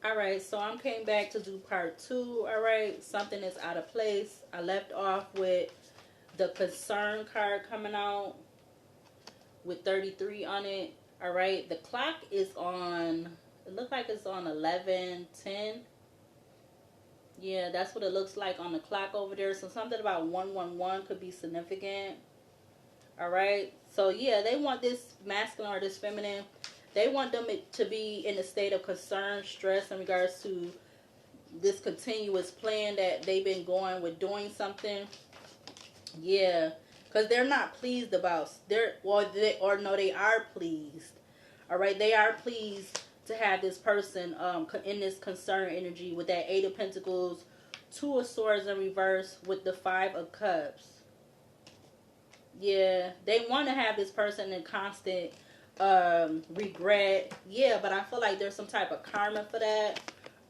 All right, so I came back to do part two. All right, something is out of place. I left off with the concern card coming out with 33 on it. All right, the clock is on, it looks like it's on 11:10. Yeah, that's what it looks like on the clock over there. So something about 111 could be significant. All right, so yeah, they want this masculine or this feminine, they want them to be in a state of concern, stress in regards to this continuous plan that they've been going with doing something. Yeah, because they're not pleased about they are pleased. All right, they are pleased to have this person in this concern energy with that Eight of Pentacles, Two of Swords in reverse with the Five of Cups. Yeah, they want to have this person in constant regret. Yeah, but I feel like there's some type of karma for that.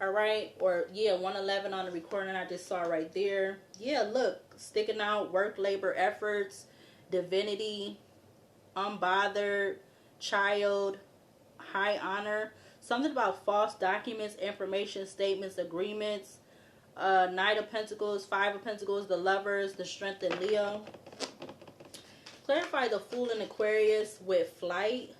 All right, or yeah, 111 on the recording I just saw right there. Yeah, look, sticking out, work, labor, efforts, divinity, unbothered, child, high honor, something about false documents, information, statements, agreements, Knight of Pentacles, Five of Pentacles, the Lovers, the Strength in Leo. Clarify the Fool in Aquarius with flight.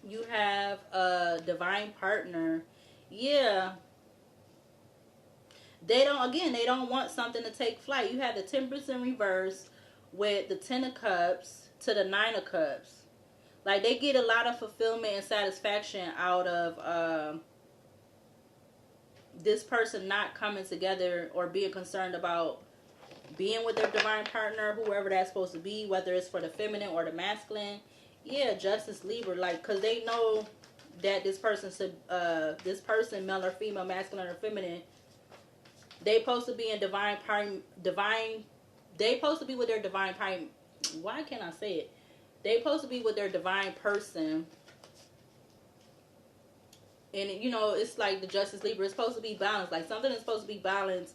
You have a divine partner. Yeah. They don't want something to take flight. You have the Temperance in reverse with the Ten of Cups to the Nine of Cups. Like, they get a lot of fulfillment and satisfaction out of this person not coming together or being concerned about being with their divine partner, whoever that's supposed to be, whether it's for the feminine or the masculine. Yeah, Justice, Libra, like, because they know that this person, male or female, masculine or feminine, they supposed to be in they supposed to be with their divine partner. Why can't I say it? They supposed to be with their divine person. And, you know, it's like the Justice, Libra, it's supposed to be balanced. Like, something is supposed to be balanced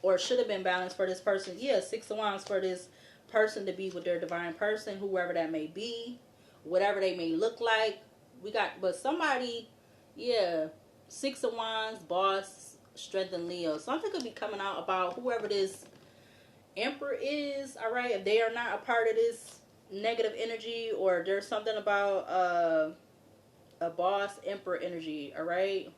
or should have been balanced for this person. Yeah, Six of Wands for this person to be with their divine person, whoever that may be, whatever they may look like. But somebody, yeah, Six of Wands, boss, Strength in Leo. Something could be coming out about whoever this Emperor is, all right? If they are not a part of this negative energy, or there's something about a boss, Emperor energy, all right?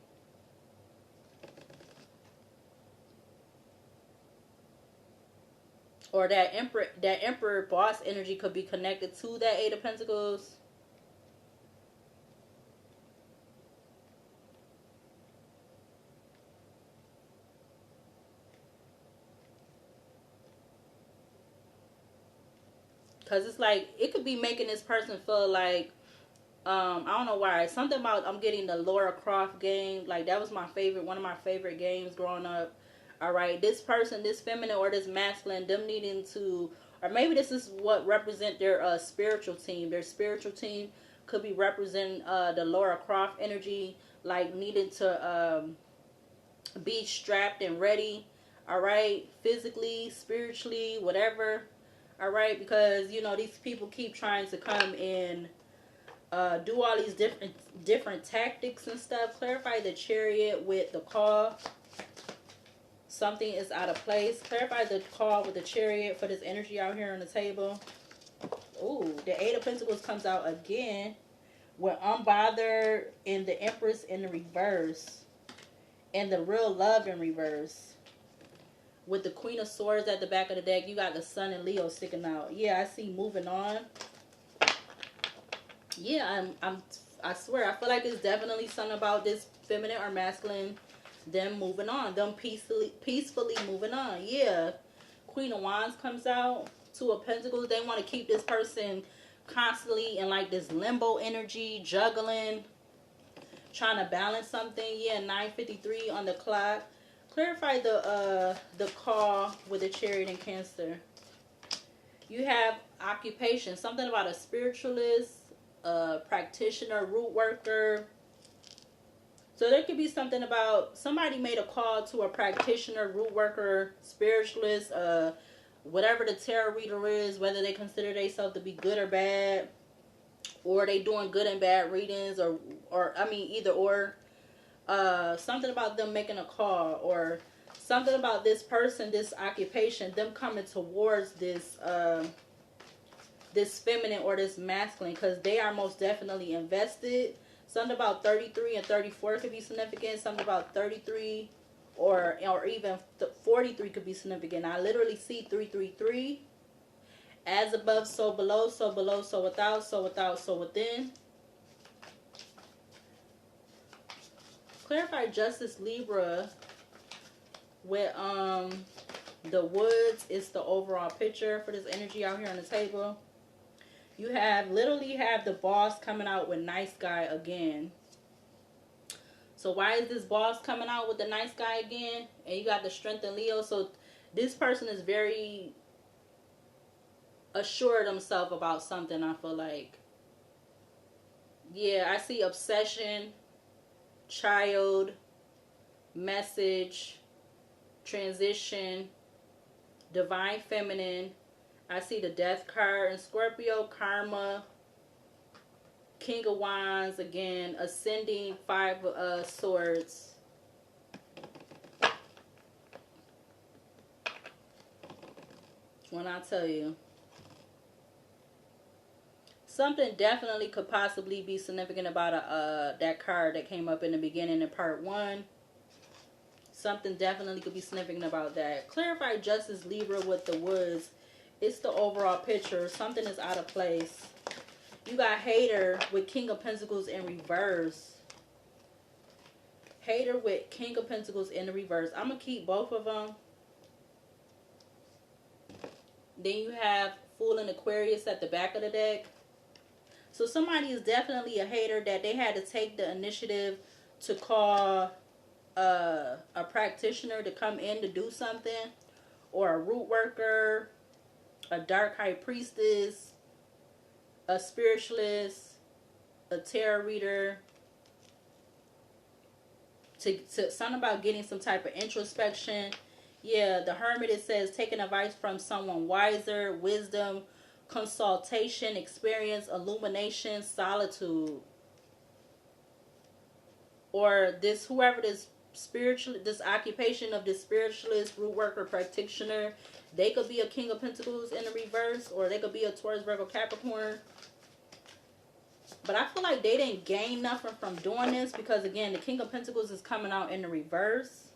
Or that emperor boss energy could be connected to that Eight of Pentacles. Because it's like, it could be making this person feel like, I don't know why. Something about, I'm getting the Lara Croft game. Like, that was one of my favorite games growing up. All right, this person, this feminine or this masculine, them needing to, or maybe this is what represent their spiritual team. Their spiritual team could be representing the Lara Croft energy, like needing to be strapped and ready. All right, physically, spiritually, whatever. All right, because, you know, these people keep trying to come in, do all these different tactics and stuff. Clarify the Chariot with the call. Something is out of place. Clarify the call with the Chariot for this energy out here on the table. Ooh, the Eight of Pentacles comes out again with unbothered and the Empress in the reverse. And the Real Love in reverse. With the Queen of Swords at the back of the deck, you got the Sun and Leo sticking out. Yeah, I see moving on. Yeah, I swear, I feel like it's definitely something about this feminine or masculine, them moving on, them peacefully moving on. Yeah, Queen of Wands comes out, Two of Pentacles. They want to keep this person constantly in like this limbo energy, juggling, trying to balance something. Yeah, 9:53 on the clock. Clarify the call with the Chariot and Cancer. You have occupation, something about a spiritualist, a practitioner, root worker. So there could be something about somebody made a call to a practitioner, root worker, spiritualist, whatever the tarot reader is, whether they consider themselves to be good or bad. or they doing good and bad readings, or I mean either or. Something about them making a call, or something about this person, this occupation, them coming towards this feminine or this masculine, because they are most definitely invested. Something about 33 and 34 could be significant. Something about 33 or even 43 could be significant. I literally see 333. As above, so below, so below, so without, so without, so within. Clarify Justice Libra with the woods is the overall picture for this energy out here on the table. You have literally have the boss coming out with nice guy again. So why is this boss coming out with the nice guy again? And you got the strength in Leo. So this person is very assured himself about something, I feel like. Yeah, I see obsession, child, message, transition, divine feminine. I see the death card in Scorpio, karma, king of wands again, ascending, 5 of swords. When I tell you, something definitely could possibly be significant about that card that came up in the beginning in part 1. Something definitely could be significant about that. Clarify Justice Libra with the woods. It's the overall picture. Something is out of place. You got hater with King of Pentacles in reverse. Hater with King of Pentacles in the reverse. I'm going to keep both of them. Then you have Fool and Aquarius at the back of the deck. So somebody is definitely a hater that they had to take the initiative to call a practitioner to come in to do something, or a root worker, a dark high priestess, a spiritualist, a tarot reader, to something about getting some type of introspection. Yeah, the Hermit, it says taking advice from someone wiser, wisdom, consultation, experience, illumination, solitude. Or this, whoever this spiritual, this occupation of this spiritualist, root worker, practitioner, they could be a King of Pentacles in the reverse, or they could be a Taurus, Virgo, Capricorn. But I feel like they didn't gain nothing from doing this, because again, the King of Pentacles is coming out in the reverse.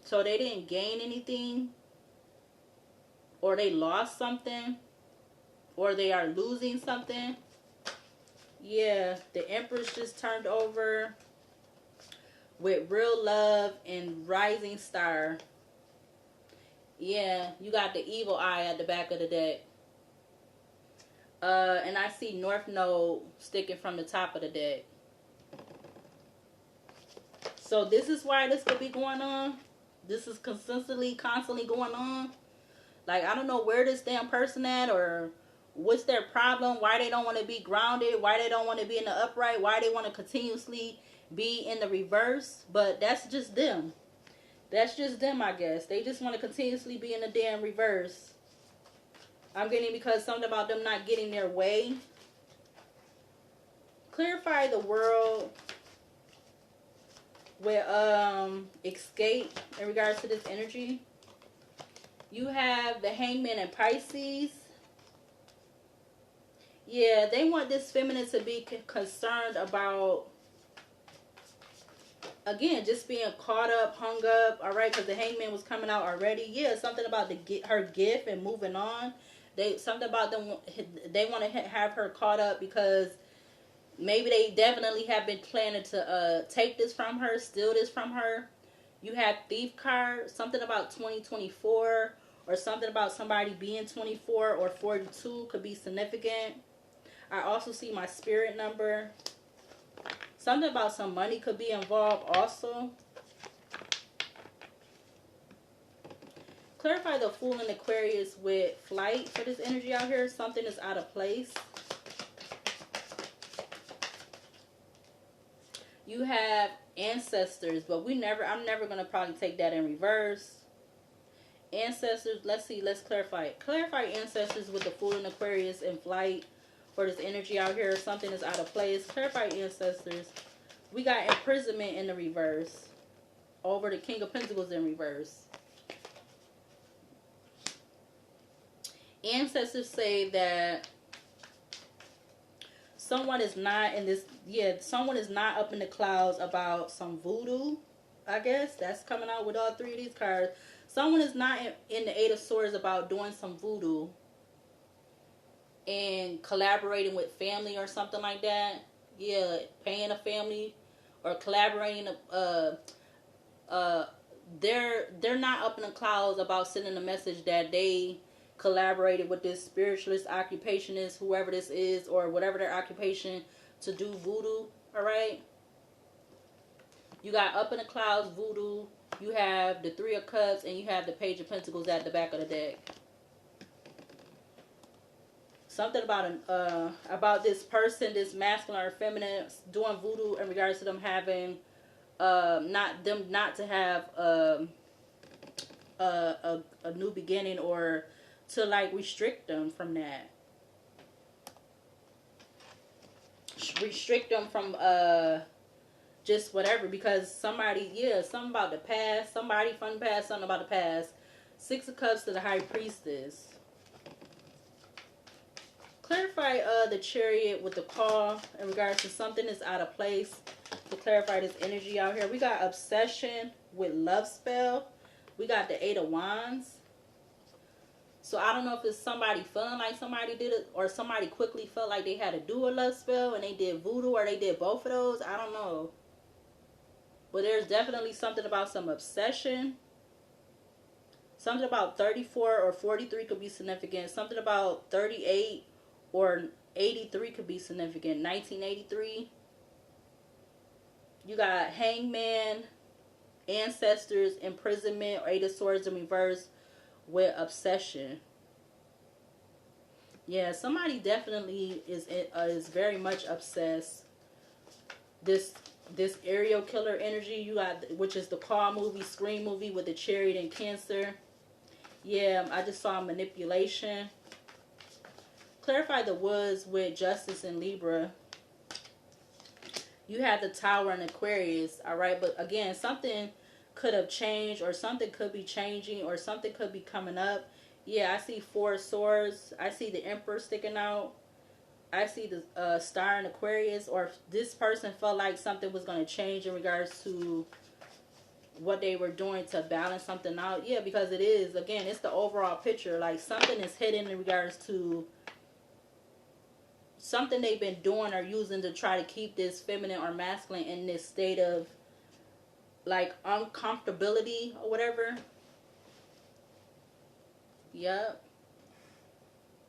So they didn't gain anything, or they lost something, or they are losing something. Yeah, the Empress just turned over with real love and rising star. Yeah, you got the evil eye at the back of the deck. And I see North Node sticking from the top of the deck. So this is why this could be going on. This is constantly going on. Like, I don't know where this damn person at, or what's their problem, why they don't want to be grounded, why they don't want to be in the upright, why they want to continuously be in the reverse. But that's just them. That's just them, I guess. They just want to continuously be in the damn reverse. I'm getting, because something about them not getting their way. Clarify the world with escape in regards to this energy. You have the Hangman and Pisces. Yeah, they want this feminine to be concerned about, again, just being caught up, hung up, all right, because the Hangman was coming out already. Yeah, something about her gift and moving on. Something about them, they want to have her caught up, because maybe they definitely have been planning to take this from her, steal this from her. You have Thief card, something about 2024, or something about somebody being 24 or 42 could be significant. I also see my spirit number. Something about some money could be involved also. Clarify the Fool and Aquarius with flight for this energy out here. Something is out of place. You have ancestors, but I'm never going to probably take that in reverse. Ancestors, let's see, let's clarify it. Clarify ancestors with the Fool in Aquarius in flight, or this energy out here, something is out of place. Clarify ancestors. We got imprisonment in the reverse. Over the King of Pentacles in reverse. Ancestors say that someone is not in this, someone is not up in the clouds about some voodoo. I guess that's coming out with all three of these cards. Someone is not in the Eight of Swords about doing some voodoo and collaborating with family or something like that. Yeah, paying a family or collaborating. They're not up in the clouds about sending a message that they collaborated with this spiritualist, occupationist, whoever this is, or whatever their occupation, to do voodoo. All right. You got up in the clouds, voodoo. You have the Three of Cups, and you have the Page of Pentacles at the back of the deck. Something about this person, this masculine or feminine, doing voodoo in regards to them having, not to have a new beginning, or to like restrict them from that. Restrict them from just whatever, because somebody, something about the past, somebody from the past, something about the past. Six of Cups to the High Priestess. Clarify the Chariot with the call in regards to something that's out of place. To clarify this energy out here. We got obsession with love spell. We got the Eight of Wands. So I don't know if it's somebody feeling like somebody did it, or somebody quickly felt like they had to do a love spell and they did voodoo, or they did both of those. I don't know. But there's definitely something about some obsession. Something about 34 or 43 could be significant. Something about 38 or 83 could be significant. 1983. You got Hangman, ancestors, imprisonment, or Eight of Swords in reverse with obsession. Yeah, somebody definitely is very much obsessed. This aerial killer energy you got, which is the Call movie, Scream movie with the Chariot and Cancer. Yeah, I just saw manipulation. Clarify the Woods with Justice and Libra. You have the Tower and Aquarius, all right? But again, something could have changed, or something could be changing, or something could be coming up. Yeah, I see Four of Swords. I see the Emperor sticking out. I see the Star in Aquarius, or if this person felt like something was going to change in regards to what they were doing to balance something out. Yeah, because it is, again, it's the overall picture. Like something is hidden in regards to something they've been doing or using to try to keep this feminine or masculine in this state of like uncomfortability or whatever. Yep.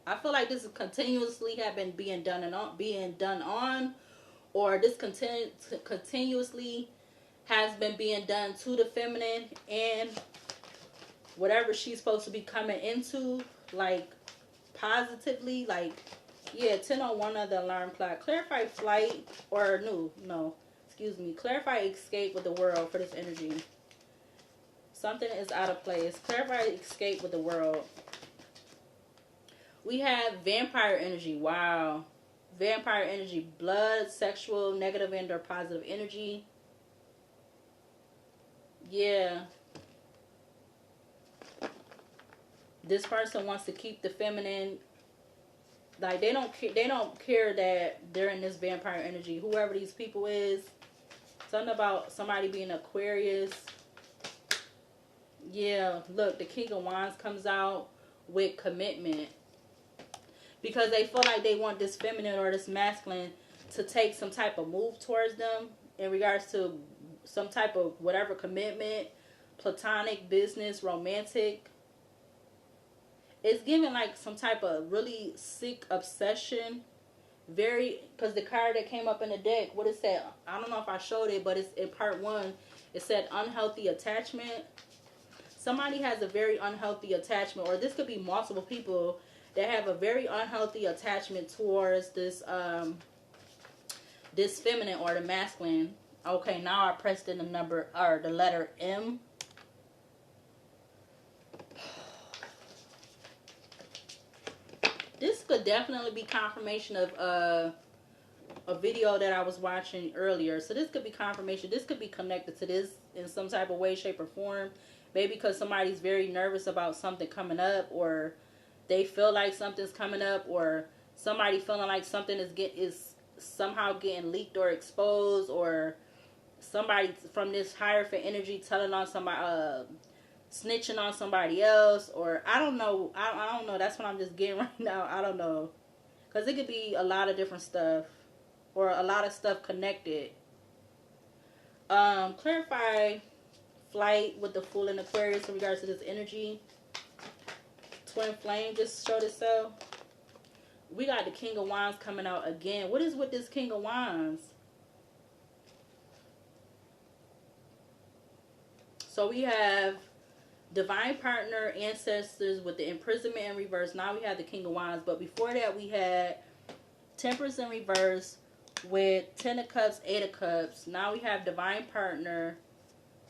I feel like this is continuously have been being done on, or this continuously has been being done to the feminine, and whatever she's supposed to be coming into, like positively, like, yeah, 10:01 of the alarm clock. Clarify flight, or no, excuse me. Clarify escape with the world for this energy. Something is out of place. Clarify escape with the world. We have vampire energy. Wow. Vampire energy. Blood, sexual, negative and or positive energy. Yeah. This person wants to keep the feminine. Like they don't care that they're in this vampire energy. Whoever these people is. Something about somebody being Aquarius. Yeah, look, the King of Wands comes out with commitment. Because they feel like they want this feminine or this masculine to take some type of move towards them in regards to some type of whatever commitment, platonic, business, romantic. It's giving like some type of really sick obsession. Because the card that came up in the deck, what it said, I don't know if I showed it, but it's in part 1. It said unhealthy attachment. Somebody has a very unhealthy attachment, or this could be multiple people that have a very unhealthy attachment towards this this feminine or the masculine. Okay, now I pressed in the letter M. This could definitely be confirmation of a video that I was watching earlier. So this could be confirmation. This could be connected to this in some type of way, shape, or form. Maybe because somebody's very nervous about something coming up, or they feel like something's coming up, or somebody feeling like something is somehow getting leaked or exposed, or somebody from this hierophant energy telling on somebody, snitching on somebody else, or I don't know. I don't know. That's what I'm just getting right now. I don't know, because it could be a lot of different stuff, or a lot of stuff connected. Clarify flight with the Fool in Aquarius in regards to this energy. Twin flame just showed itself. We got the King of Wands coming out again. What is with this King of Wands? So we have divine partner, ancestors with the imprisonment in reverse. Now we have the King of Wands. But before that, we had Temperance in reverse with 10 of Cups, 8 of Cups. Now we have divine partner,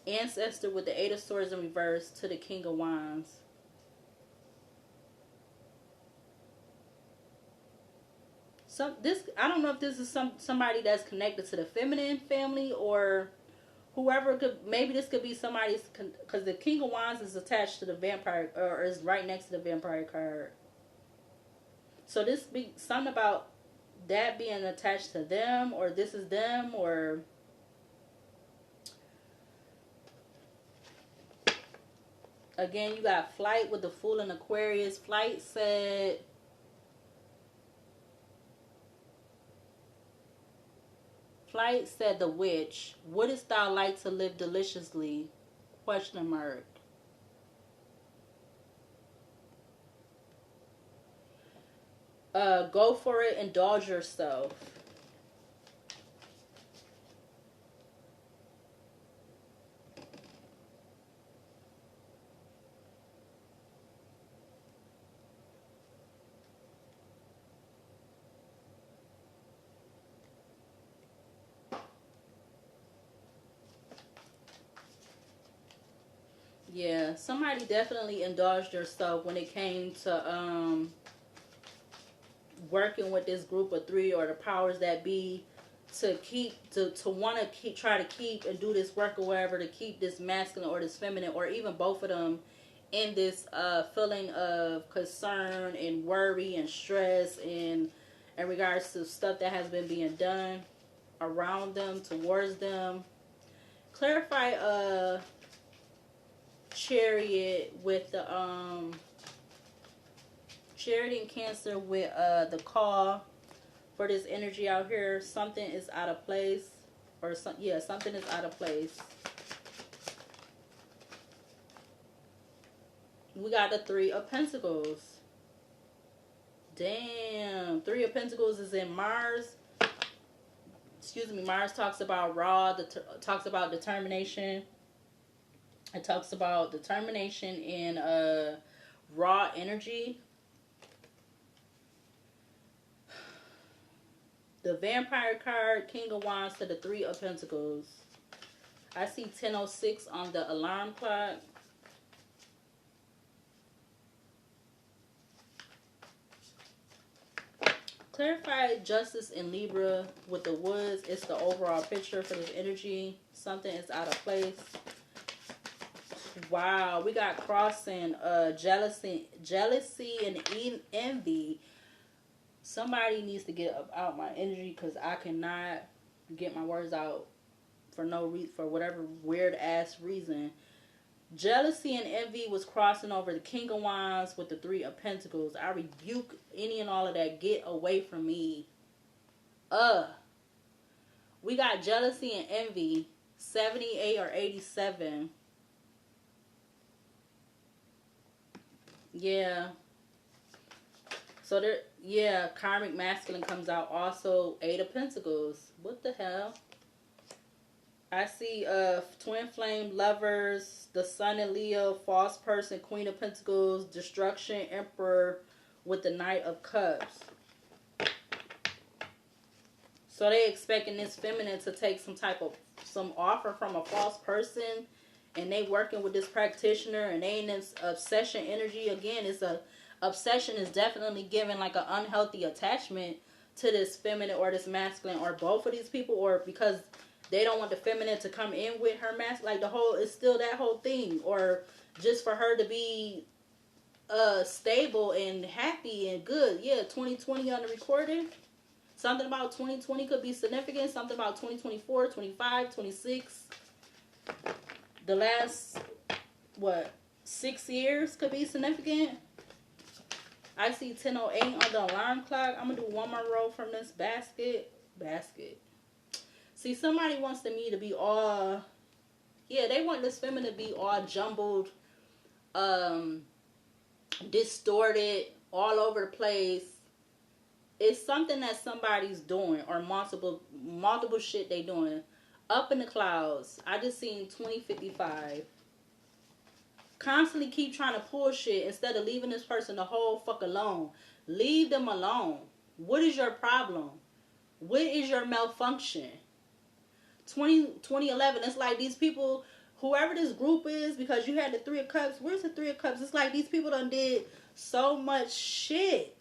ancestor with the 8 of Swords in reverse to the King of Wands. I don't know if this is somebody that's connected to the feminine family, or whoever could. Maybe this could be somebody's, because the King of Wands is attached to the Vampire, or is right next to the Vampire card. So this be something about that being attached to them, or this is them, or again, you got flight with the Fool in Aquarius. Flight said the witch, wouldst thou like to live deliciously? Question mark. Go for it, indulge yourself. Yeah, somebody definitely indulged yourself when it came to working with this group of three, or the powers that be, to want to try to keep and do this work or whatever, to keep this masculine or this feminine, or even both of them in this feeling of concern and worry and stress in regards to stuff that has been being done around them, towards them. Clarify Chariot with the Chariot and Cancer with the call for this energy out here. Something is out of place, or something is out of place. We got the Three of Pentacles. Damn, Three of Pentacles is in Mars. Excuse me, Mars talks about talks about determination. It talks about determination in raw energy. The Vampire card, King of Wands to the Three of Pentacles. I see 10:06 on the alarm clock. Clarify justice in Libra with the woods. It's the overall picture for this energy. Something is out of place. Wow, we got crossing jealousy and envy. Somebody needs to get out my energy, because I cannot get my words out for whatever weird ass reason. Jealousy and envy was crossing over the King of Wands with the Three of Pentacles. I rebuke any and all of that. Get away from me. We got jealousy and envy, 78 or 87. Yeah. So there, yeah, karmic masculine comes out. Also, 8 of Pentacles. What the hell? I see twin flame, lovers, the Sun in Leo, false person, Queen of Pentacles, destruction, Emperor with the Knight of Cups. So they expecting this feminine to take some offer from a false person, and they working with this practitioner, and they in this obsession energy. Again, it's a obsession is definitely giving like an unhealthy attachment to this feminine or this masculine or both of these people, or because they don't want the feminine to come in with her masculine. Like the whole, it's still that whole thing, or just for her to be stable and happy and good. Yeah, 2020 on the recording. Something about 2020 could be significant. Something about 2024, 25, 26. The last, 6 years could be significant. I see 10:08 on the alarm clock. I'm going to do one more row from this basket. See, somebody wants me to be all... Yeah, they want this feminine to be all jumbled, distorted, all over the place. It's something that somebody's doing, or multiple shit they doing. Up in the clouds. I just seen 2055. Constantly keep trying to pull shit instead of leaving this person the whole fuck alone. Leave them alone. What is your problem? What is your malfunction? 2011, it's like these people, whoever this group is, because you had the Three of Cups. Where's the Three of Cups? It's like these people done did so much shit.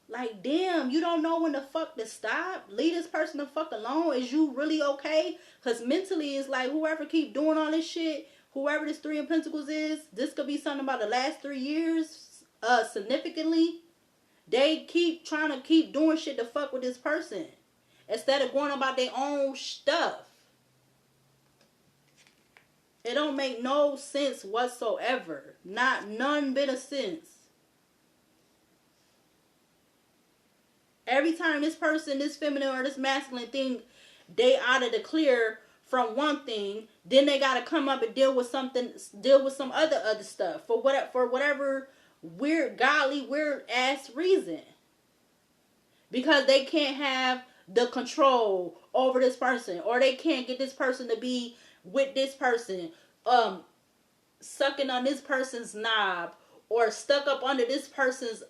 Like, damn, you don't know when the fuck to stop? Leave this person the fuck alone? Is you really okay? Because mentally, it's like whoever keep doing all this shit, whoever this Three of Pentacles is, this could be something about the last 3 years, significantly. They keep trying to keep doing shit to fuck with this person, instead of going about their own stuff. It don't make no sense whatsoever. None bit of sense. Every time this person, this feminine or this masculine thing, they out of the clear from one thing, then they gotta come up and deal with some other stuff for whatever weird ass reason. Because they can't have the control over this person, or they can't get this person to be with this person, sucking on this person's knob, or stuck up under this person's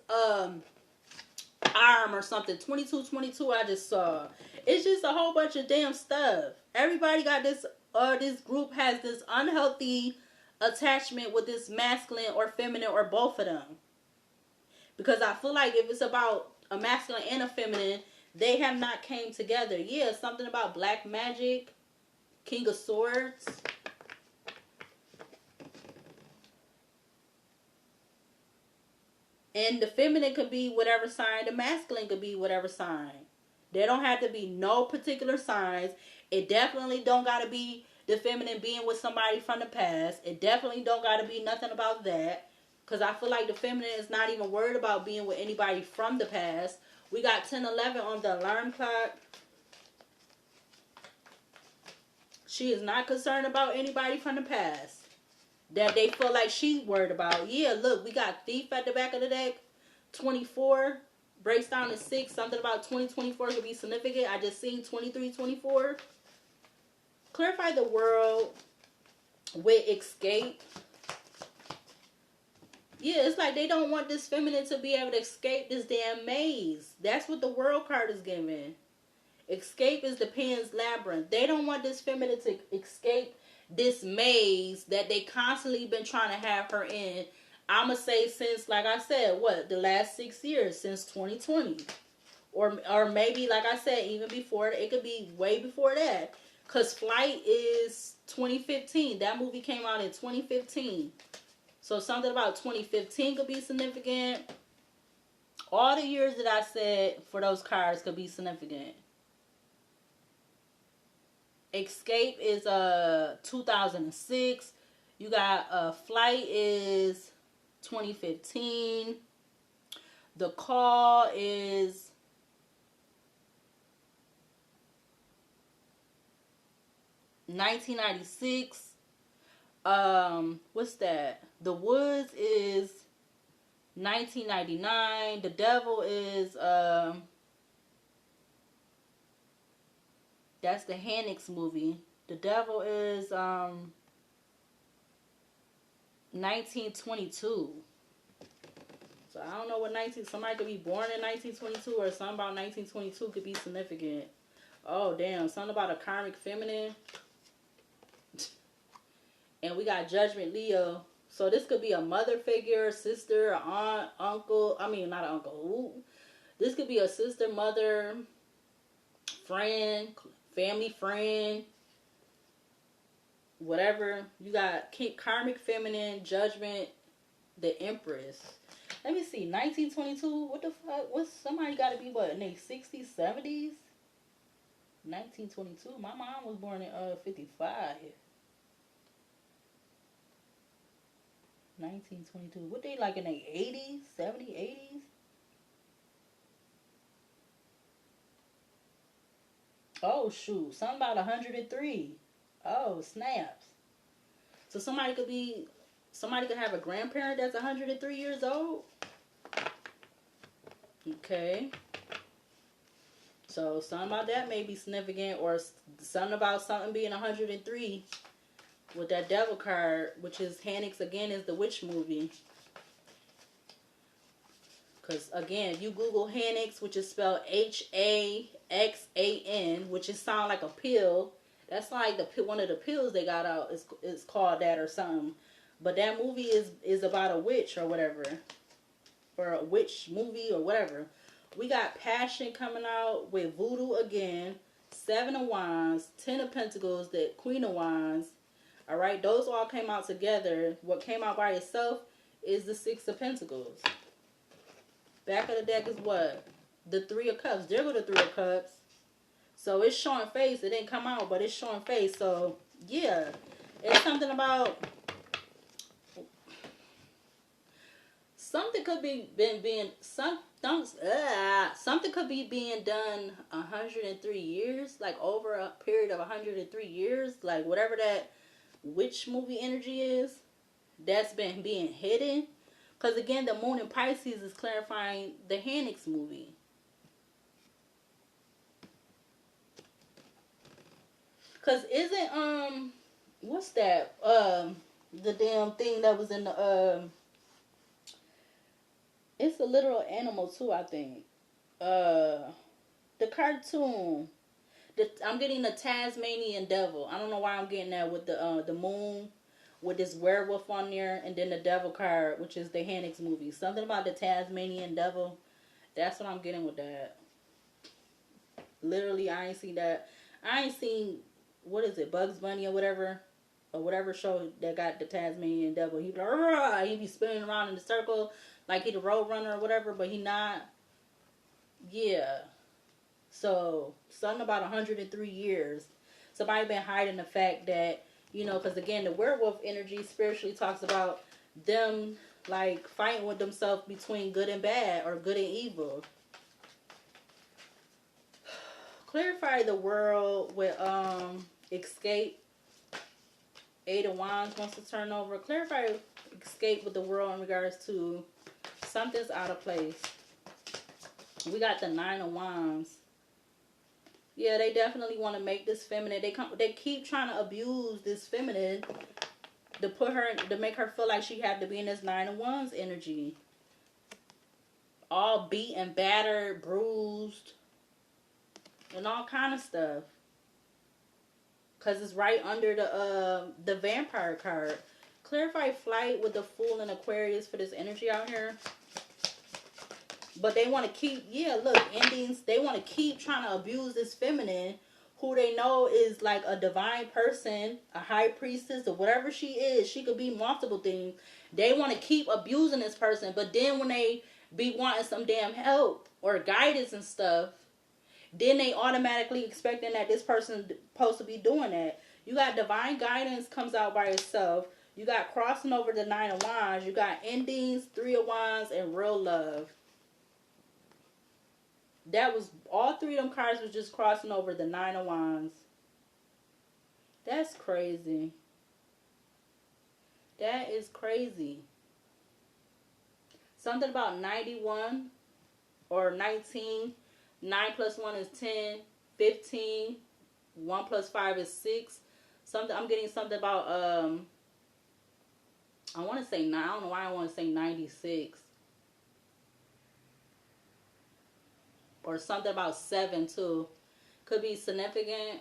arm or something. 2222 I just saw. It's just a whole bunch of damn stuff. Everybody got this, this group has this unhealthy attachment with this masculine or feminine, or both of them. Because I feel like if it's about a masculine and a feminine, they have not came together. Yeah, something about black magic, King of Swords. And the feminine could be whatever sign. The masculine could be whatever sign. There don't have to be no particular signs. It definitely don't got to be the feminine being with somebody from the past. It definitely don't got to be nothing about that. Because I feel like the feminine is not even worried about being with anybody from the past. We got 10:11 on the alarm clock. She is not concerned about anybody from the past that they feel like she's worried about. Yeah, look, we got Thief at the back of the deck. 24 breaks down to 6. Something about 2024 could be significant. I just seen 2324. Clarify the world with escape. Yeah, it's like they don't want this feminine to be able to escape this damn maze. That's what the world card is giving. Escape is the Pan's Labyrinth. They don't want this feminine to escape this maze that they constantly been trying to have her in. I'ma say since, like I said, the last 6 years, since 2020. Or maybe, like I said, even before, it could be way before that. Because Flight is 2015. That movie came out in 2015. So something about 2015 could be significant. All the years that I said for those cards could be significant. Escape is 2006. You got Flight is 2015. The Call is 1996. What's that? The Woods is 1999. The Devil is that's the Hannix movie. The Devil is 1922. So I don't know what somebody could be born in 1922, or something about 1922 could be significant. Oh damn, something about a karmic feminine. And we got Judgment Leo. So this could be a mother figure, sister, aunt, uncle. I mean, not an uncle. Ooh. This could be a sister, mother, friend, family friend, whatever. You got karmic feminine, judgment, the empress. Let me see, 1922. What the fuck? What's somebody got to be what in their 60s, 70s? 1922. My mom was born in 55. 1922. What they like in their 80s, 70s, 80s? Oh shoot, something about 103. Oh snaps. So somebody could have a grandparent that's 103 years old. Okay. So something about that may be significant, or something about something being 103 with that devil card, which is Hanix again, is the witch movie. Because again, if you Google Hanix, which is spelled Haxan, which is sound like a pill. That's like one of the pills they got out. It's called that or something. But that movie is about a witch or whatever, or a witch movie or whatever. We got Passion coming out with Voodoo again, Seven of Wands, Ten of Pentacles, the Queen of Wands. All right, those all came out together. What came out by itself is the Six of Pentacles. Back of the deck is what? The Three of Cups. There go the Three of Cups. So it's showing face. It didn't come out, but it's showing face. So yeah, it's something about something could be something could be being done 103 years, like over a period of 103 years, like whatever that witch movie energy is, that's been being hidden. Because again, the moon in Pisces is clarifying the Hanix movie. Because isn't, what's that? The damn thing that was in the, it's a literal animal too, I think. The cartoon. I'm getting the Tasmanian devil. I don't know why I'm getting that with the moon, with this werewolf on there, and then the devil card, which is the Hanix movie. Something about the Tasmanian devil. That's what I'm getting with that. Literally, I ain't seen that. I ain't seen, what is it, Bugs Bunny or whatever show that got the Tasmanian devil. He be like, he be spinning around in the circle like he the road runner or whatever, but he not. Yeah. So, something about 103 years. Somebody been hiding the fact that, because again, the werewolf energy spiritually talks about them, like, fighting with themselves between good and bad, or good and evil. Clarify the world with, escape. Eight of Wands wants to turn over. Clarify escape with the world in regards to something's out of place. We got the Nine of Wands. Yeah, they definitely want to make this feminine. They keep trying to abuse this feminine to make her feel like she had to be in this Nine of Wands energy. All beat and battered, bruised, and all kind of stuff. Because it's right under the Vampire card. Clarify flight with the Fool and Aquarius for this energy out here. But they want to keep, endings. They want to keep trying to abuse this feminine, who they know is like a divine person, a high priestess, or whatever she is. She could be multiple things. They want to keep abusing this person. But then when they be wanting some damn help or guidance and stuff, then they automatically expecting that this person supposed to be doing that. You got divine guidance comes out by itself. You got crossing over the Nine of Wands. You got endings, Three of Wands, and real love. That was, all three of them cards was just crossing over the Nine of Wands. That's crazy. That is crazy. Something about 91 or 19. 9 plus 1 is 10. 15. 1 plus 5 is 6. I'm getting something about, I want to say 9. I don't know why I want to say 96. Or something about 7 too. Could be significant.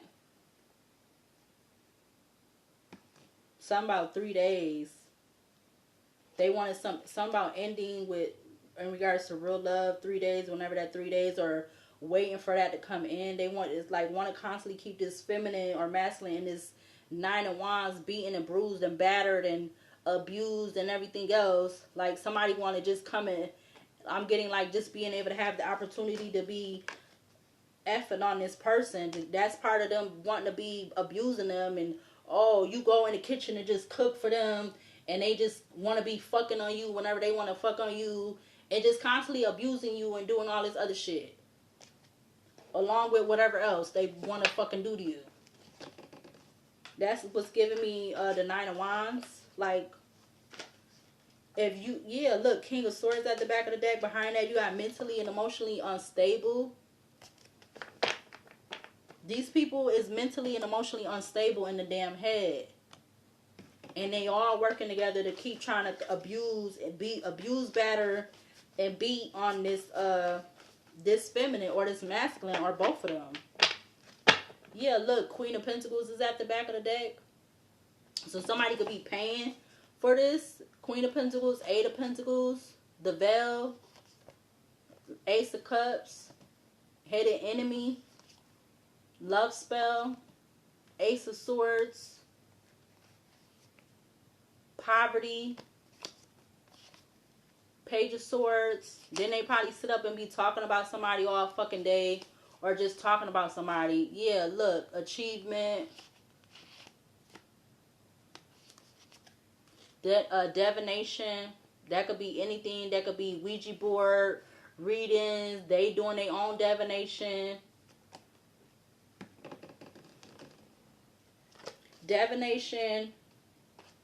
Something about 3 days. They wanted some about ending with in regards to real love, 3 days, whenever that 3 days, or waiting for that to come in. They want to constantly keep this feminine or masculine in this nine of wands, beaten and bruised and battered and abused and everything else. Like somebody want to just come in. I'm getting like just being able to have the opportunity to be effing on this person. That's part of them wanting to be abusing them. And oh, you go in the kitchen and just cook for them, and they just want to be fucking on you whenever they want to fuck on you, and just constantly abusing you and doing all this other shit along with whatever else they want to fucking do to you. That's what's giving me the Nine of Wands. Like, if you, yeah, look, King of Swords at the back of the deck. Behind that, you got mentally and emotionally unstable. These people is mentally and emotionally unstable in the damn head. And they all working together to keep trying to abuse, batter, and beat on this feminine or this masculine or both of them. Yeah, look, Queen of Pentacles is at the back of the deck. So somebody could be paying for this. Queen of Pentacles, Eight of Pentacles, the Veil, Ace of Cups, Hidden Enemy, Love Spell, Ace of Swords, Poverty, Page of Swords. Then they probably sit up and be talking about somebody all fucking day, or just talking about somebody. Yeah, look, Achievement, divination. That could be anything. That could be Ouija board readings. They doing their own divination. Divination,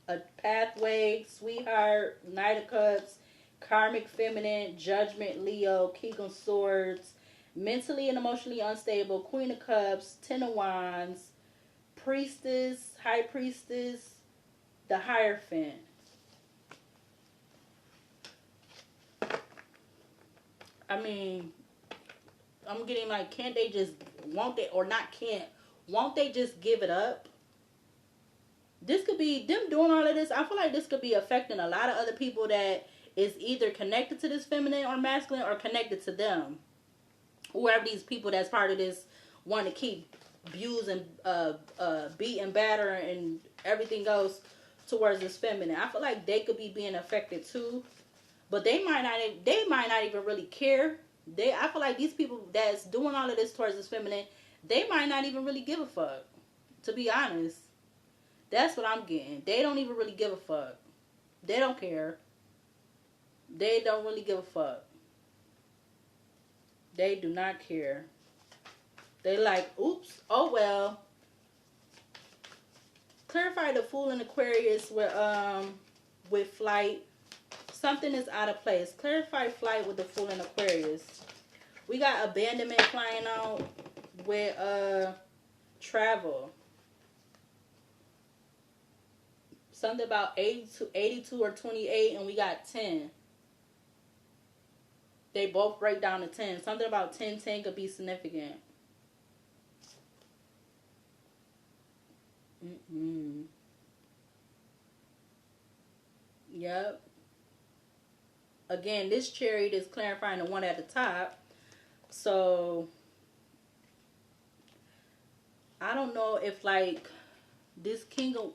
a pathway, sweetheart, Knight of Cups, karmic feminine, judgment, Leo, King of Swords, mentally and emotionally unstable, Queen of Cups, Ten of Wands, priestess, high priestess, the Hierophant. I mean, I'm getting like, can't they just, won't they, or not can't, won't they just give it up? This could be them doing all of this. I feel like this could be affecting a lot of other people that is either connected to this feminine or masculine or connected to them. Whoever these people that's part of this want to keep abusing, beat and batter and everything else towards this feminine. I feel like they could be being affected too. But they might not even really care. I feel like these people that's doing all of this towards this feminine, they might not even really give a fuck. To be honest. That's what I'm getting. They don't even really give a fuck. They don't care. They don't really give a fuck. They do not care. They like, oops, oh well. Clarify the Fool in Aquarius with Flight. Something is out of place. Clarify Flight with the Fool in Aquarius. We got abandonment flying out with travel. Something about 82 or 28, and we got 10. They both break down to 10. Something about 10 could be significant. Yep. Again, this Chariot is clarifying the one at the top. So, I don't know if like this King of...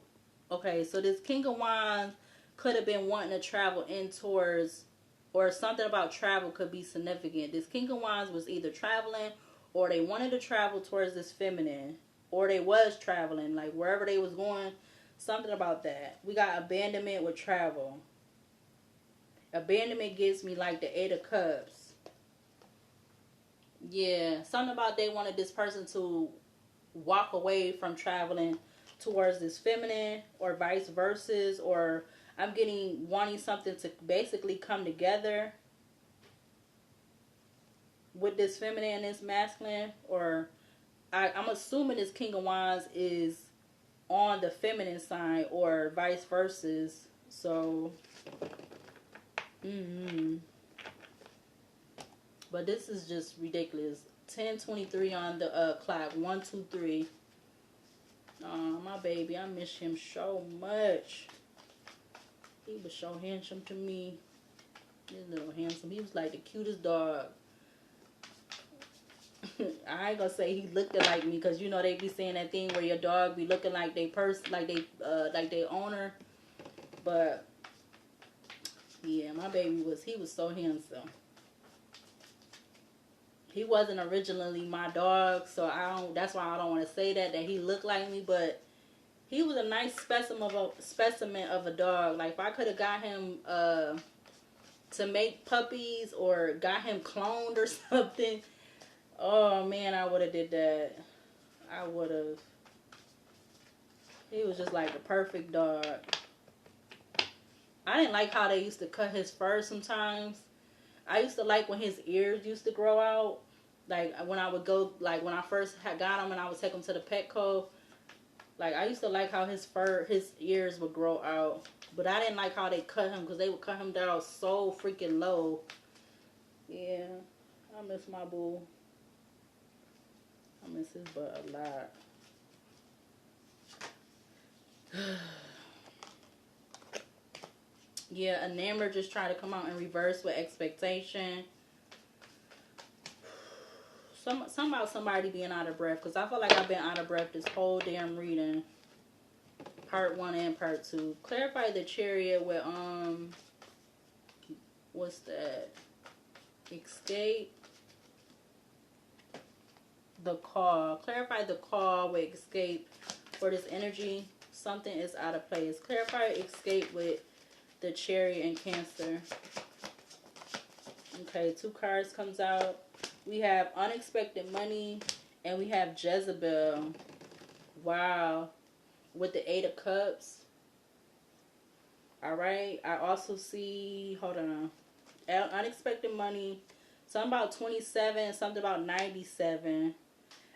Okay, so this King of Wands could have been wanting to travel in towards, or something about travel could be significant. This King of Wands was either traveling, or they wanted to travel towards this feminine, or they was traveling, like wherever they was going, something about that. We got abandonment with travel. Abandonment gives me like the Eight of Cups. Yeah, something about they wanted this person to walk away from traveling towards this feminine, or vice versa, or I'm getting wanting something to basically come together with this feminine and this masculine, or I'm assuming this King of Wands is on the feminine side or vice versa. So, but this is just ridiculous. 10:23 on the clock. 1, 2, 3. Oh, my baby, I miss him so much. He was so handsome to me. This little handsome. He was like the cutest dog. I ain't gonna say he looked like me, because you know they be saying that thing where your dog be looking like they like they owner. But yeah, my baby he was so handsome. He wasn't originally my dog, so that's why I don't want to say that he looked like me, but he was a nice specimen of a dog. Like if I could have got him to make puppies or got him cloned or something, oh man, I would have did that. I would have. He was just like a perfect dog. I didn't like how they used to cut his fur sometimes. I used to like when his ears used to grow out. Like when I would go, like when I first got him and I would take him to the Petco. Like I used to like how his ears would grow out. But I didn't like how they cut him, because they would cut him down so freaking low. Yeah, I miss my boo. I miss his butt a lot. Yeah, Enamored just tried to come out in reverse with Expectation. Some about somebody being out of breath, because I feel like I've been out of breath this whole damn reading. Part 1 and part 2. Clarify the Chariot with what's that? Escape. The Call. Clarify the Call with Escape for this energy. Something is out of place. Clarify Escape with the Chariot and Cancer. Okay, 2 cards comes out. We have Unexpected Money and we have Jezebel. Wow. With the 8 of Cups. Alright. I also see, hold on. Unexpected Money. Something about 27. Something about 97.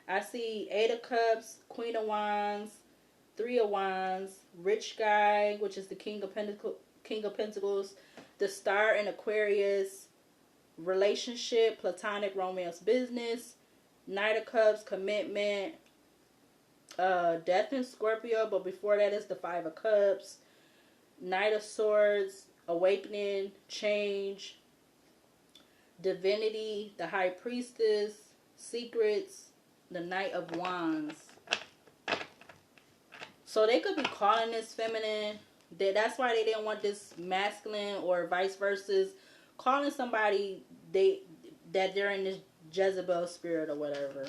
I see 8 of Cups. Queen of Wands. 3 of Wands. Rich Guy, which is the King of Pentacles. The Star in Aquarius. Relationship, platonic, romance, business. Knight of Cups, commitment. Death in Scorpio, but before that is the 5 of Cups. Knight of Swords, awakening, change. Divinity, the High Priestess. Secrets, the Knight of Wands. So they could be calling this feminine. That's why they didn't want this masculine, or vice versa. Calling somebody that they're in this Jezebel spirit or whatever.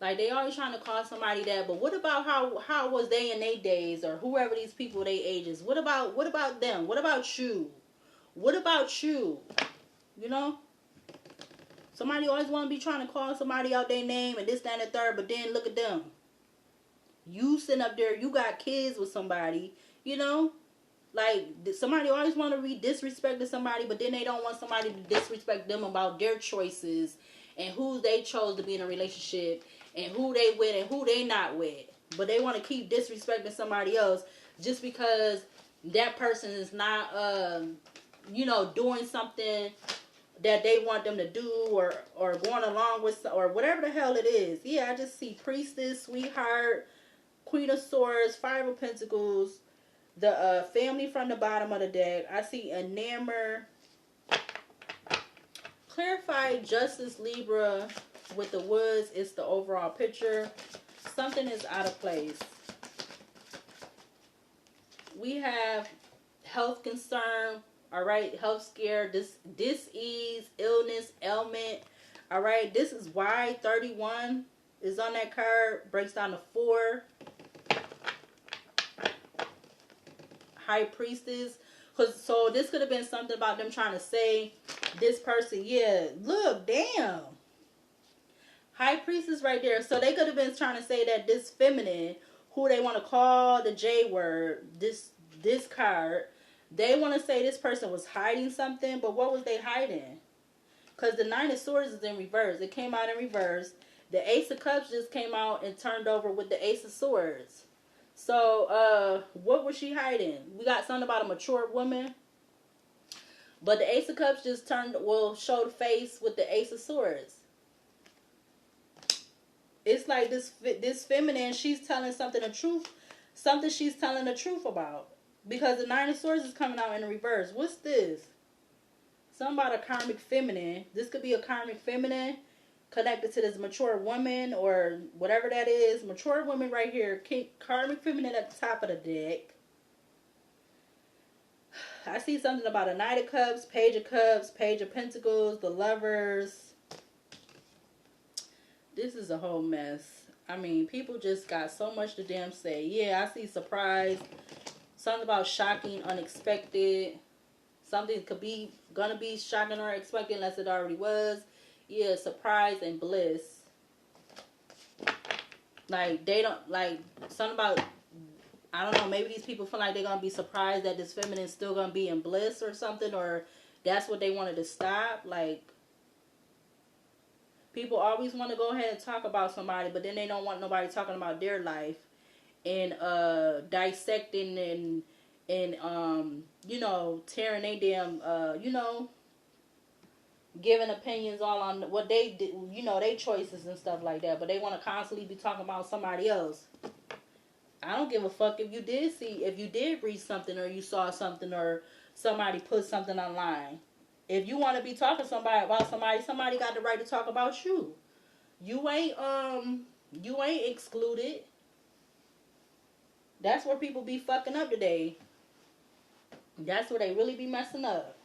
Like they always trying to call somebody that, but what about how was they in their days, or whoever these people they ages? What about them? What about you? What about you? You know? Somebody always want to be trying to call somebody out their name and this, that, and the third, but then look at them. You sitting up there, you got kids with somebody, you know? Like, somebody always want to be disrespect to somebody, but then they don't want somebody to disrespect them about their choices and who they chose to be in a relationship and who they with and who they not with. But they want to keep disrespecting somebody else just because that person is not, doing something that they want them to do, or going along with, or whatever the hell it is. Yeah, I just see Priestess, Sweetheart, Queen of Swords, 5 of Pentacles, the family from the bottom of the deck. I see Enamored. Clarify Justice, Libra with the Woods. It's the overall picture. Something is out of place. We have health concern. All right, health scare, dis-ease, illness, ailment. All right, this is why 31 is on that card. Breaks down to 4. High Priestess. So this could have been something about them trying to say this person, yeah, look, damn. High Priestess right there. So they could have been trying to say that this feminine, who they want to call the J word, this card, they want to say this person was hiding something, but what was they hiding? Because the 9 of Swords is in reverse. It came out in reverse. The Ace of Cups just came out and turned over with the Ace of Swords. So, what was she hiding? We got something about a mature woman. But the Ace of Cups just showed face with the Ace of Swords. It's like this feminine, she's telling something the truth. something she's telling the truth about. Because the Nine of Swords is coming out in the reverse. What's this? Something about a karmic feminine. This could be a karmic feminine connected to this mature woman or whatever that is. Mature woman right here. Karmic feminine at the top of the deck. I see something about a Knight of Cups, Page of Cups, Page of Pentacles, the Lovers. This is a whole mess. I mean, people just got so much to damn say. Yeah, I see surprise. Something about shocking, unexpected. Something could be gonna be shocking or expected unless it already was. Yeah, surprise and bliss. Like, they don't, like, something about, I don't know, maybe these people feel like they're gonna be surprised that this feminine's still gonna be in bliss or something, or that's what they wanted to stop. Like, people always want to go ahead and talk about somebody, but then they don't want nobody talking about their life and dissecting and you know, tearing they damn you know, giving opinions all on what they did, you know, their choices and stuff like that. But they want to constantly be talking about somebody else. I don't give a fuck if you did read something or you saw something or somebody put something online. If you want to be talking somebody about somebody got the right to talk about you. You ain't excluded. That's where people be fucking up today. That's where they really be messing up.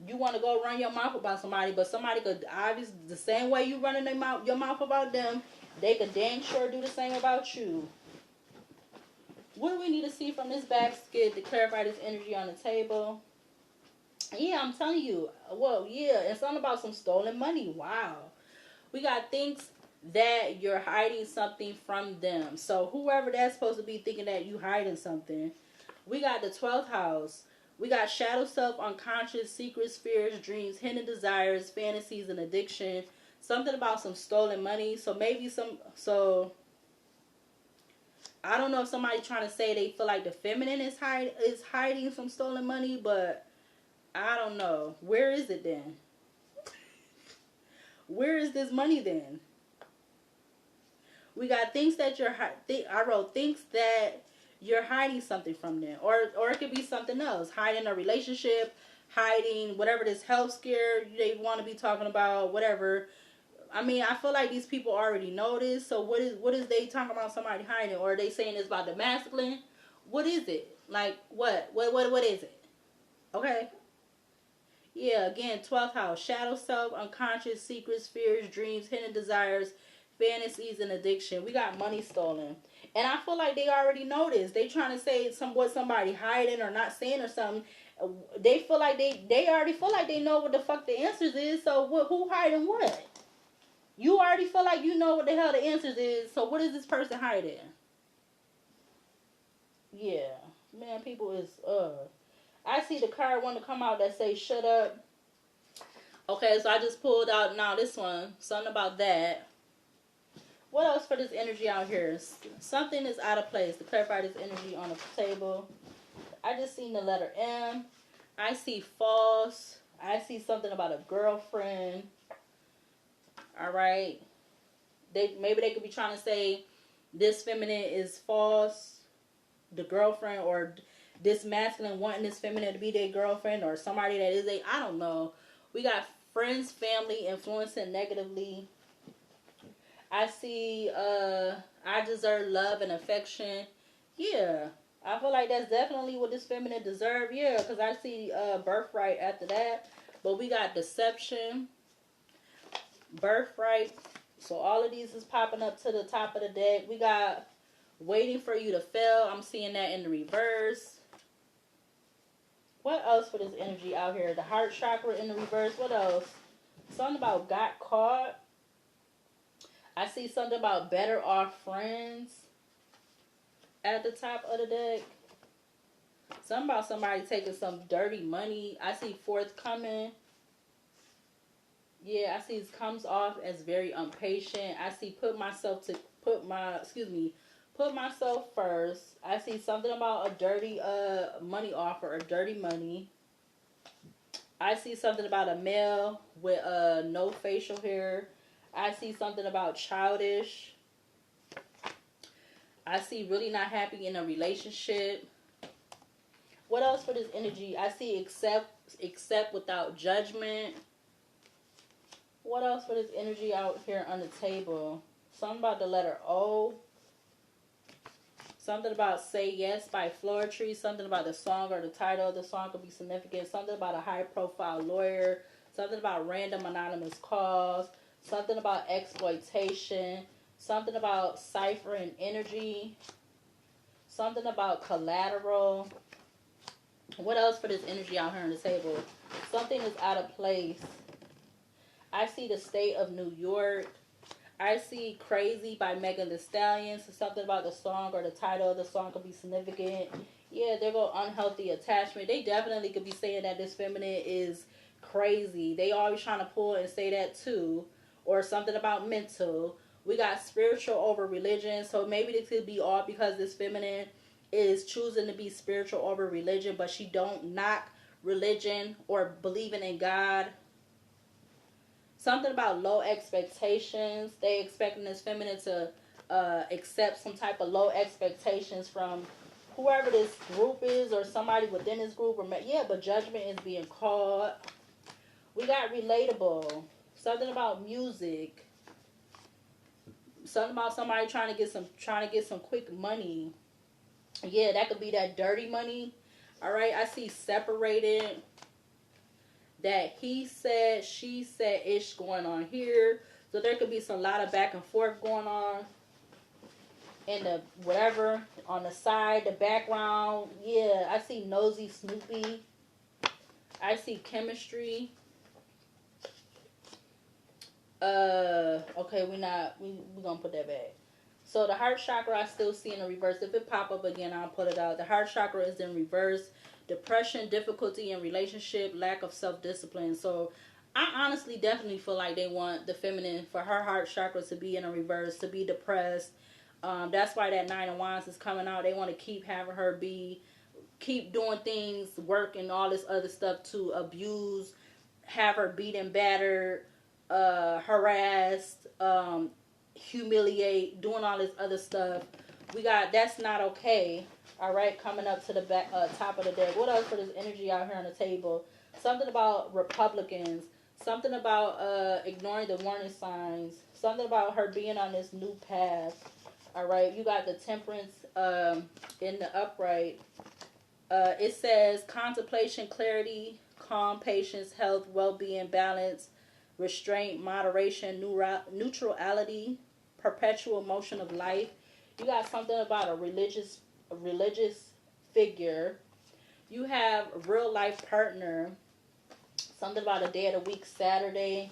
You want to go run your mouth about somebody, but somebody could obviously, the same way you running your mouth about them, they could dang sure do the same about you. What do we need to see from this basket to clarify this energy on the table? Yeah, I'm telling you. Well, yeah, it's something about some stolen money. Wow. We got things that you're hiding something from them. So whoever that's supposed to be thinking that you hiding something. We got the 12th house. We got shadow self, unconscious, secrets, fears, dreams, hidden desires, fantasies, and addiction. Something about some stolen money. So maybe I don't know if somebody's trying to say they feel like the feminine is hiding some stolen money, but I don't know. Where is it then? Where is this money then? We got things that I wrote things that you're hiding something from them. Or it could be something else. Hiding a relationship, hiding whatever this health scare they want to be talking about, whatever. I mean, I feel like these people already know this. So what is they talking about somebody hiding? Or are they saying it's about the masculine? What is it? Like, what? What is it? Okay. Yeah, again, 12th house. Shadow self, unconscious, secrets, fears, dreams, hidden desires, fantasies, and addiction. We got money stolen. And I feel like they already know this. They trying to say what somebody hiding or not saying or something. They feel like they already feel like they know what the fuck the answers is. So who hiding what? You already feel like you know what the hell the answers is. So what is this person hiding? Yeah. Man, people is I see the card want to come out that say shut up. Okay, so I just pulled out now this one. Something about that. What else for this energy out here? Something is out of place to clarify this energy on the table. I just seen the letter M. I see false. I see something about a girlfriend. Alright. Maybe they could be trying to say this feminine is false. The girlfriend, or this masculine wanting this feminine to be their girlfriend, or somebody that is I don't know. We got friends, family influencing negatively. I see I deserve love and affection. Yeah. I feel like that's definitely what this feminine deserve. Yeah, because I see birthright after that. But we got deception, birthright. So all of these is popping up to the top of the deck. We got waiting for you to fail. I'm seeing that in the reverse. What else for this energy out here? The heart chakra in the reverse. What else? Something about got caught. I see something about better off friends at the top of the deck. Something about somebody taking some dirty money. I see forthcoming. Yeah, I see it comes off as very impatient. I see put myself first. I see something about a dirty money offer or dirty money. I see something about a male with no facial hair. I see something about childish. I see really not happy in a relationship. What else for this energy? I see accept without judgment. What else for this energy out here on the table? Something about the letter O. Something about Say Yes by Floetry. Something about the song or the title of the song could be significant. Something about a high profile lawyer. Something about random anonymous calls. Something about exploitation. Something about cipher and energy. Something about collateral. What else for this energy out here on the table? Something is out of place. I see the state of New York. I see Crazy by Megan Thee Stallion. So something about the song or the title of the song could be significant. Yeah, there go unhealthy attachment. They definitely could be saying that this feminine is crazy. They always trying to pull and say that too. Or something about mental. We got spiritual over religion. So maybe this could be all because this feminine is choosing to be spiritual over religion, but she don't knock religion or believing in God. Something about low expectations. They expecting this feminine to accept some type of low expectations from whoever this group is or somebody within this group. Or yeah, but judgment is being called. We got relatable. Something about music. Something about somebody trying to get some quick money. Yeah, that could be that dirty money. All right, I see separated. That he said, she said ish going on here. So there could be some lot of back and forth going on. And the whatever on the side, the background. Yeah, I see nosy Snoopy. I see chemistry. Okay, we gonna put that back. So the heart chakra I still see in the reverse. If it pop up again, I'll put it out. The heart chakra is in reverse. Depression, difficulty in relationship, lack of self-discipline. So I honestly definitely feel like they want the feminine for her heart chakra to be in a reverse, to be depressed. That's why that 9 of Wands is coming out. They want to keep having her keep doing things, work and all this other stuff to abuse, have her beaten, battered, harassed, humiliate, doing all this other stuff. We got that's not okay. All right, coming up to the back, top of the deck. What else for this energy out here on the table? Something about Republicans. Something about ignoring the warning signs. Something about her being on this new path. All right, you got the Temperance in the upright. It says contemplation, clarity, calm, patience, health, well-being, balance, restraint, moderation, neutrality, perpetual motion of life. You got something about a religious figure. You have a real life partner. Something about a day of the week, Saturday.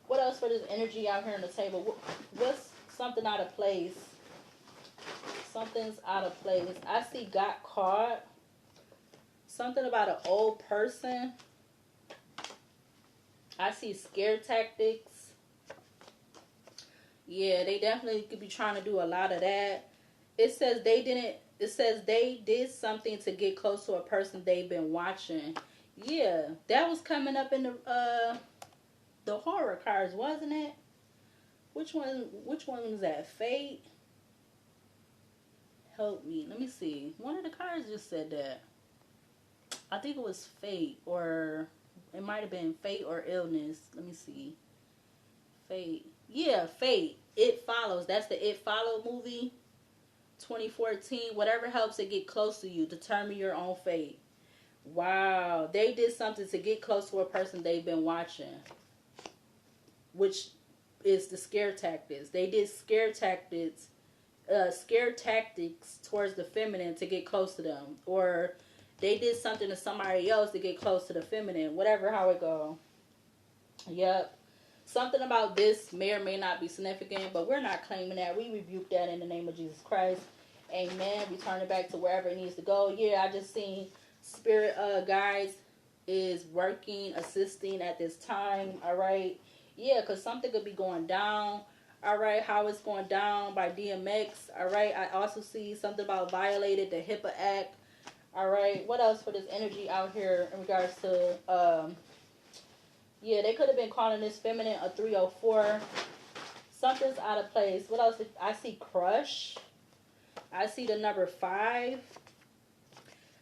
What else for this energy out here on the table? What's something out of place? Something's out of place. I see got caught. Something about an old person. I see scare tactics. Yeah, they definitely could be trying to do a lot of that. It says they did something to get close to a person they've been watching. Yeah, that was coming up in the horror cards, wasn't it? Which one was that? Fate? Help me. Let me see. One of the cards just said that. I think it was fate, or it might have been fate or illness. Let me see. Fate. Yeah, fate. It Follows. That's the It Follow movie. 2014. Whatever helps it get close to you. Determine your own fate. Wow. They did something to get close to a person they've been watching. Which is the scare tactics. They did scare tactics towards the feminine to get close to them. Or they did something to somebody else to get close to the feminine. Whatever how it go. Yep. Something about this may or may not be significant, but we're not claiming that. We rebuke that in the name of Jesus Christ. Amen. We turn it back to wherever it needs to go. Yeah, I just seen spirit guides is working, assisting at this time. All right. Yeah, because something could be going down. All right, how it's going down by DMX. All right, I also see something about violated the HIPAA Act. All right, what else for this energy out here in regards to, yeah, they could have been calling this feminine a 304. Something's out of place. What else? I see crush. I see the number 5.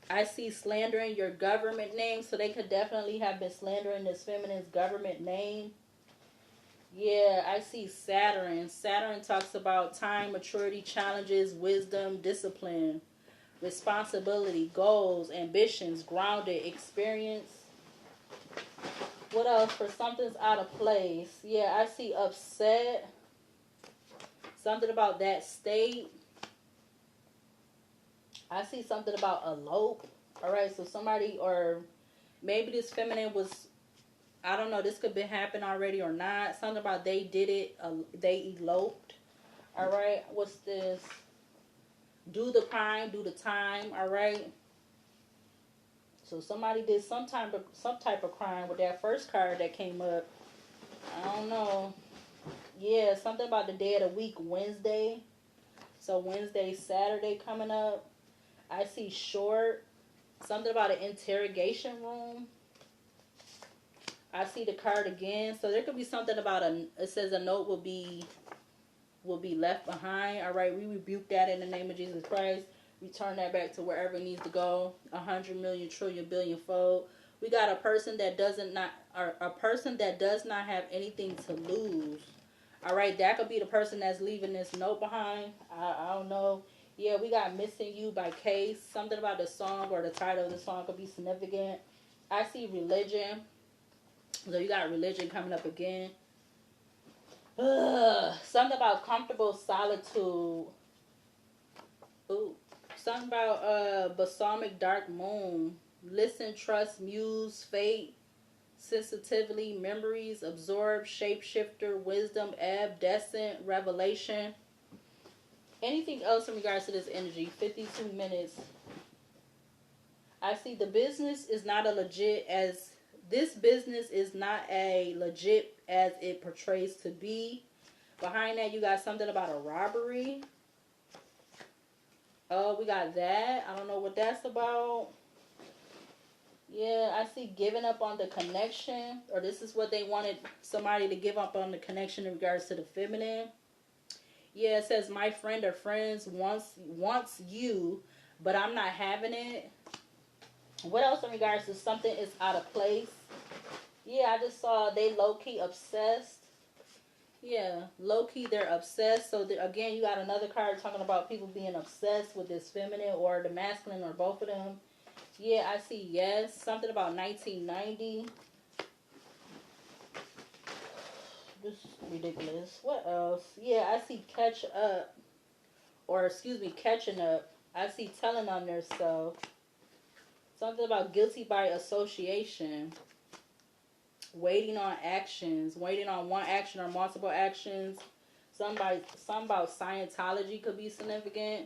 I see slandering your government name, so they could definitely have been slandering this feminine's government name. Yeah, I see Saturn. Saturn talks about time, maturity, challenges, wisdom, discipline, responsibility, goals, ambitions, grounded, experience. What else for something's out of place? Yeah, I see upset. Something about that state. I see something about elope. All right, so somebody, or maybe this feminine was, I don't know, this could be happened already or not. Something about they did it, they eloped. All right, what's this? Do the crime, do the time. All right. So somebody did some type of crime with that first card that came up. I don't know. Yeah, something about the day of the week, Wednesday. So Wednesday, Saturday coming up. I see short. Something about an interrogation room. I see the card again. So there could be something about it says a note will be left behind. All right, we rebuke that in the name of Jesus Christ. Return that back to wherever it needs to go. 100 million, trillion, billion fold. We got a person that does not have anything to lose. All right, that could be the person that's leaving this note behind. I don't know. Yeah, we got Missing You by Case. Something about the song or the title of the song could be significant. I see religion. So you got religion coming up again. Something about comfortable solitude. Ooh. Something about balsamic dark moon. Listen, trust, muse, fate, sensitively, memories, absorb, shapeshifter, wisdom, abdescent, revelation. Anything else in regards to this energy? 52 minutes. I see the business is not this business is not a legit as it portrays to be. Behind that, you got something about a robbery. Oh, we got that. I don't know what that's about. Yeah, I see giving up on the connection. Or this is what they wanted somebody to give up on the connection in regards to the feminine. Yeah, it says my friend or friends wants you, but I'm not having it. What else in regards to something is out of place? Yeah, I just saw they low-key obsessed. Yeah, low-key they're obsessed. So again, you got another card talking about people being obsessed with this feminine or the masculine or both of them. Yeah, I see yes. Something about 1990. This is ridiculous. What else? Yeah, I see catch up. Or excuse me, catching up. I see telling on themselves. Something about guilty by association. Waiting on actions. Waiting on one action or multiple actions. Some about Scientology could be significant.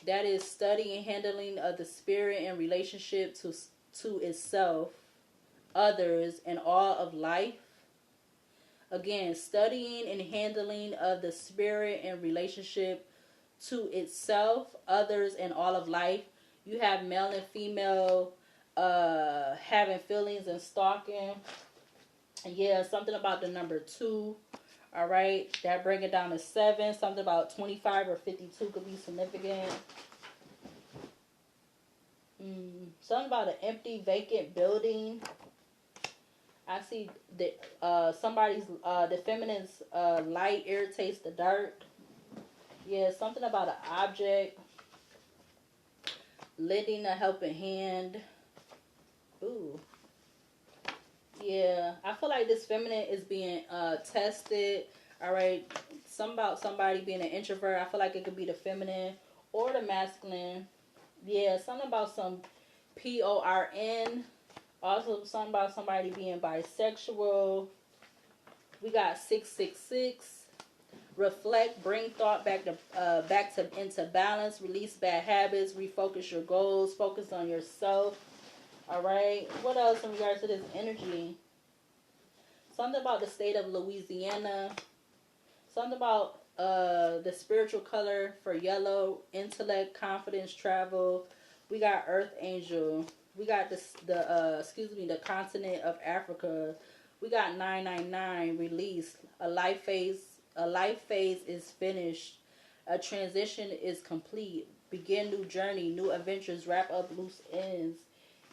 That is study and handling of the spirit in relationship to itself, others, and all of life. Again, studying and handling of the spirit in relationship to itself, others, and all of life. You have male and female having feelings and stalking. Yeah, something about the number 2. All right, that bring it down to 7. Something about 25 or 52 could be significant. Something about an empty, vacant building. I see that somebody's the feminine's light irritates the dark. Yeah, something about an object. Lending a helping hand. Ooh. Yeah, I feel like this feminine is being tested. All right, something about somebody being an introvert. I feel like it could be the feminine or the masculine. Yeah, something about some PORN. Also, something about somebody being bisexual. We got 666. Reflect, bring thought back to into balance. Release bad habits. Refocus your goals. Focus on yourself. All right. What else in regards to this energy? Something about the state of Louisiana. Something about the spiritual color for yellow. Intellect, confidence, travel. We got Earth Angel. We got the continent of Africa. We got 999 release. A life phase is finished. A transition is complete. Begin new journey, new adventures, wrap up loose ends.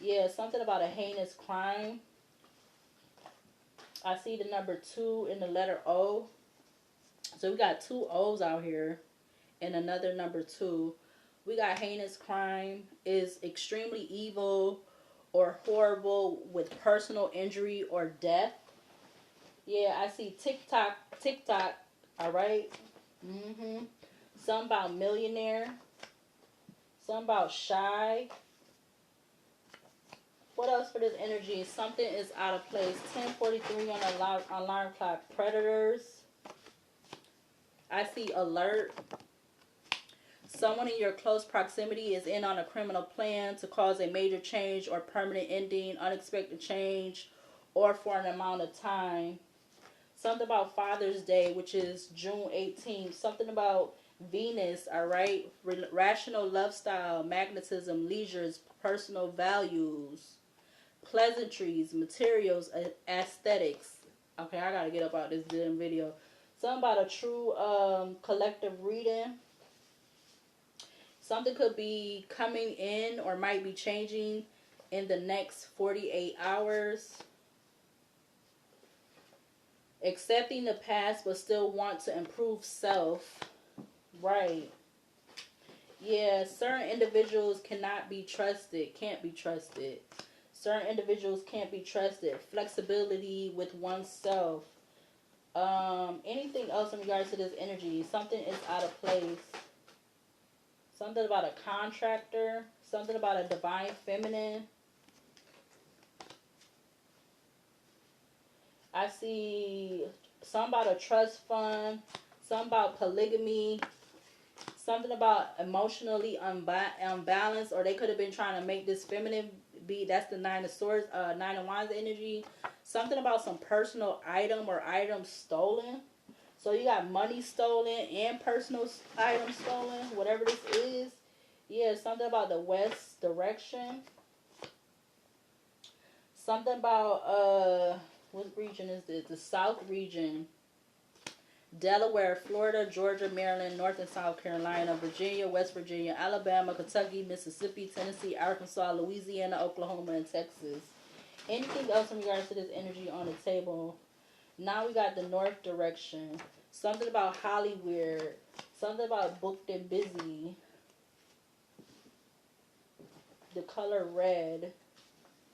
Yeah, something about a heinous crime. I see the number 2 in the letter O. So we got 2 O's out here and another number 2. We got heinous crime is extremely evil or horrible with personal injury or death. Yeah, I see TikTok, TikTok. All right. Something about millionaire. Something about shy. What else for this energy? Something is out of place. 10:43 on the alarm clock. Predators. I see alert. Someone in your close proximity is in on a criminal plan to cause a major change or permanent ending, unexpected change, or for an amount of time. Something about Father's Day, which is June 18th. Something about Venus, all right? Rational love style, magnetism, leisures, personal values, pleasantries, materials, aesthetics. Okay, I gotta get up out this damn video. Something about a true collective reading. Something could be coming in or might be changing in the next 48 hours. Accepting the past but still want to improve self. Right. Yeah, certain individuals cannot be trusted. Can't be trusted. Certain individuals can't be trusted. Flexibility with oneself. Anything else in regards to this energy? Something is out of place. Something about a contractor. Something about a divine feminine. I see something about a trust fund. Something about polygamy. Something about emotionally unbalanced. Or they could have been trying to make this feminine be. That's the 9 of swords, 9 of wands energy. Something about some personal item or items stolen. So you got money stolen and personal items stolen, whatever this is. Yeah, something about the west direction. Something about, what region is this? The south region. Delaware, Florida, Georgia, Maryland, North and South Carolina, Virginia, West Virginia, Alabama, Kentucky, Mississippi, Tennessee, Arkansas, Louisiana, Oklahoma, and Texas. Anything else in regards to this energy on the table? Now we got the north direction. Something about Hollywood. Something about booked and busy. The color red.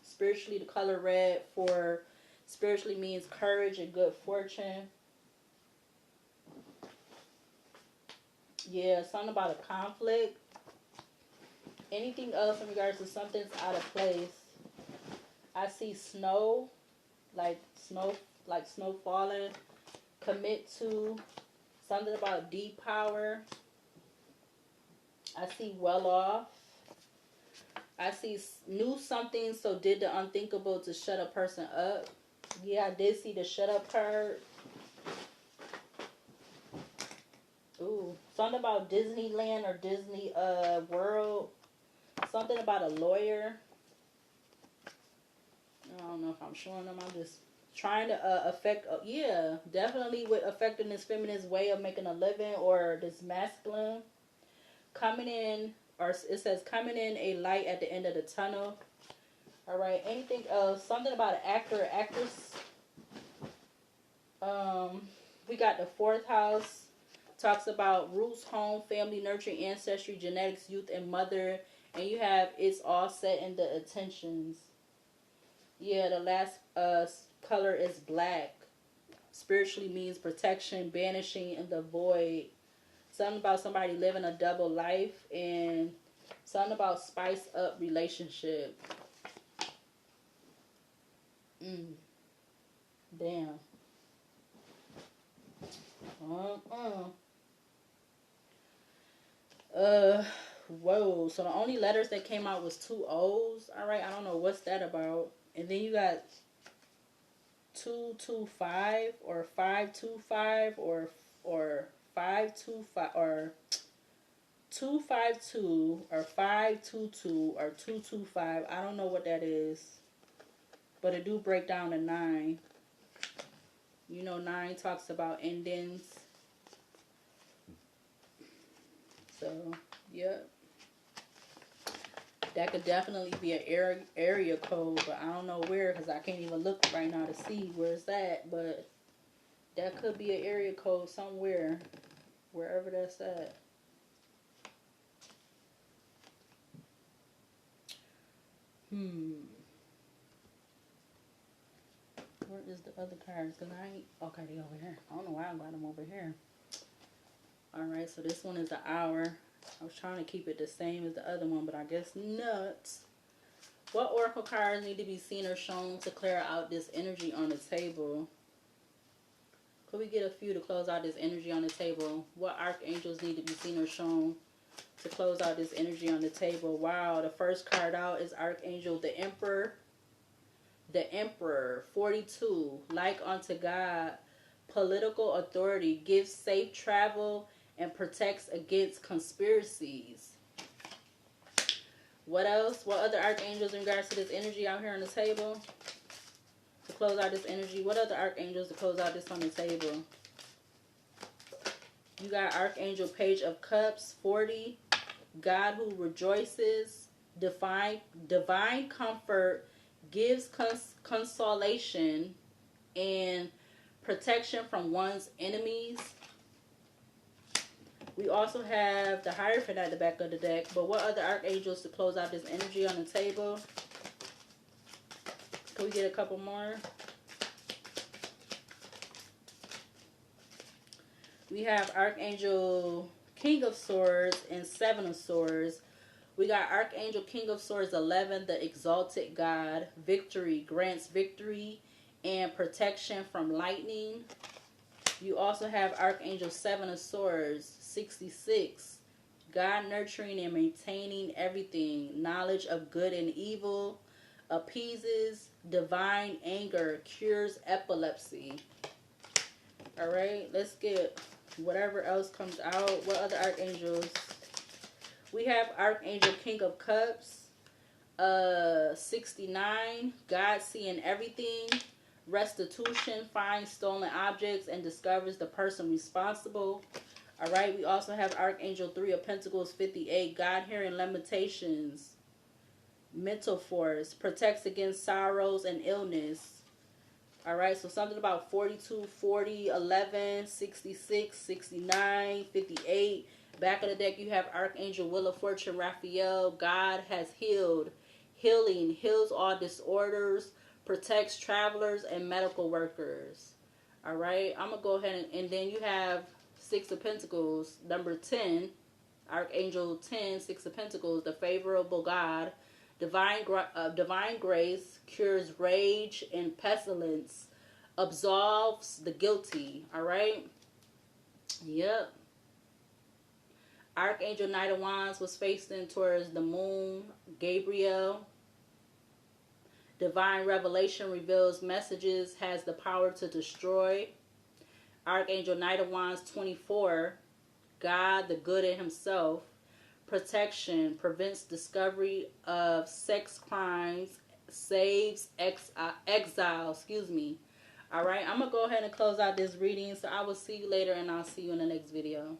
Spiritually, the color red for spiritually means courage and good fortune. Yeah, something about a conflict. Anything else in regards to something's out of place? I see snow, like snow falling. Commit to. Something about deep power. I see well off. I see knew something, so did the unthinkable to shut a person up. Yeah, I did see the shut up card. Ooh, something about Disneyland or Disney World. Something about a lawyer. I don't know if I'm showing them. I'm just trying to affect. Yeah, definitely with affecting this feminist way of making a living or this masculine. Coming in, or it says coming in a light at the end of the tunnel. All right. Anything else? Something about an actor, actress. We got the 4th house. Talks about roots, home, family, nurturing, ancestry, genetics, youth, and mother. And you have it's all set in the attentions. Yeah, the last color is black. Spiritually means protection, banishing, and the void. Something about somebody living a double life, and something about spice up relationship. Damn. Whoa. So the only letters that came out was 2 O's. All right, I don't know what's that about. And then you got 225 or 525 or 525 or 252 or 522 or 225. I don't know what that is, but it do break down to 9. You know, 9 talks about endings. So, yep. That could definitely be an area code, but I don't know where because I can't even look right now to see where it's at. But that could be an area code somewhere, wherever that's at. Where is the other cards? Cause I ain't, okay, they over here. I don't know why I got them over here. All right, so this one is an hour. I was trying to keep it the same as the other one, but I guess not. What oracle cards need to be seen or shown to clear out this energy on the table? Could we get a few to close out this energy on the table? What archangels need to be seen or shown to close out this energy on the table? Wow, the first card out is Archangel the Emperor. The Emperor, 42, like unto God, political authority, gives safe travel and protects against conspiracies. What else? What other archangels in regards to this energy out here on the table? To close out this energy. What other archangels to close out this on the table? You got Archangel Page of Cups, 40. God who rejoices, divine comfort, gives consolation and protection from one's enemies. We also have the Hierophant at the back of the deck. But what other archangels to close out this energy on the table? Can we get a couple more? We have Archangel King of Swords and Seven of Swords. We got Archangel King of Swords 11, the Exalted God. Victory, grants victory and protection from lightning. You also have Archangel 7 of Swords, 66. God nurturing and maintaining everything. Knowledge of good and evil. Appeases divine anger. Cures epilepsy. Alright, let's get whatever else comes out. What other archangels? We have Archangel King of Cups. 69. God seeing everything. Restitution, finds stolen objects and discovers the person responsible. Alright, we also have Archangel 3 of Pentacles, 58. God hearing limitations. Mental force, protects against sorrows and illness. Alright, so something about 42, 40, 11, 66, 69, 58. Back of the deck, you have Archangel Wheel of Fortune, Raphael. God has healed. Healing, heals all disorders, protects travelers and medical workers. Alright, I'm going to go ahead and then you have Six of Pentacles, number 10. Archangel 10, Six of Pentacles, the favorable God. Divine grace, cures rage and pestilence, absolves the guilty. Alright? Yep. Archangel Knight of Wands was facing towards the moon. Gabriel. Divine revelation reveals messages, has the power to destroy. Archangel Knight of Wands 24. God, the good in himself. Protection, prevents discovery of sex crimes, saves exile. Alright, I'm going to go ahead and close out this reading. So I will see you later and I'll see you in the next video.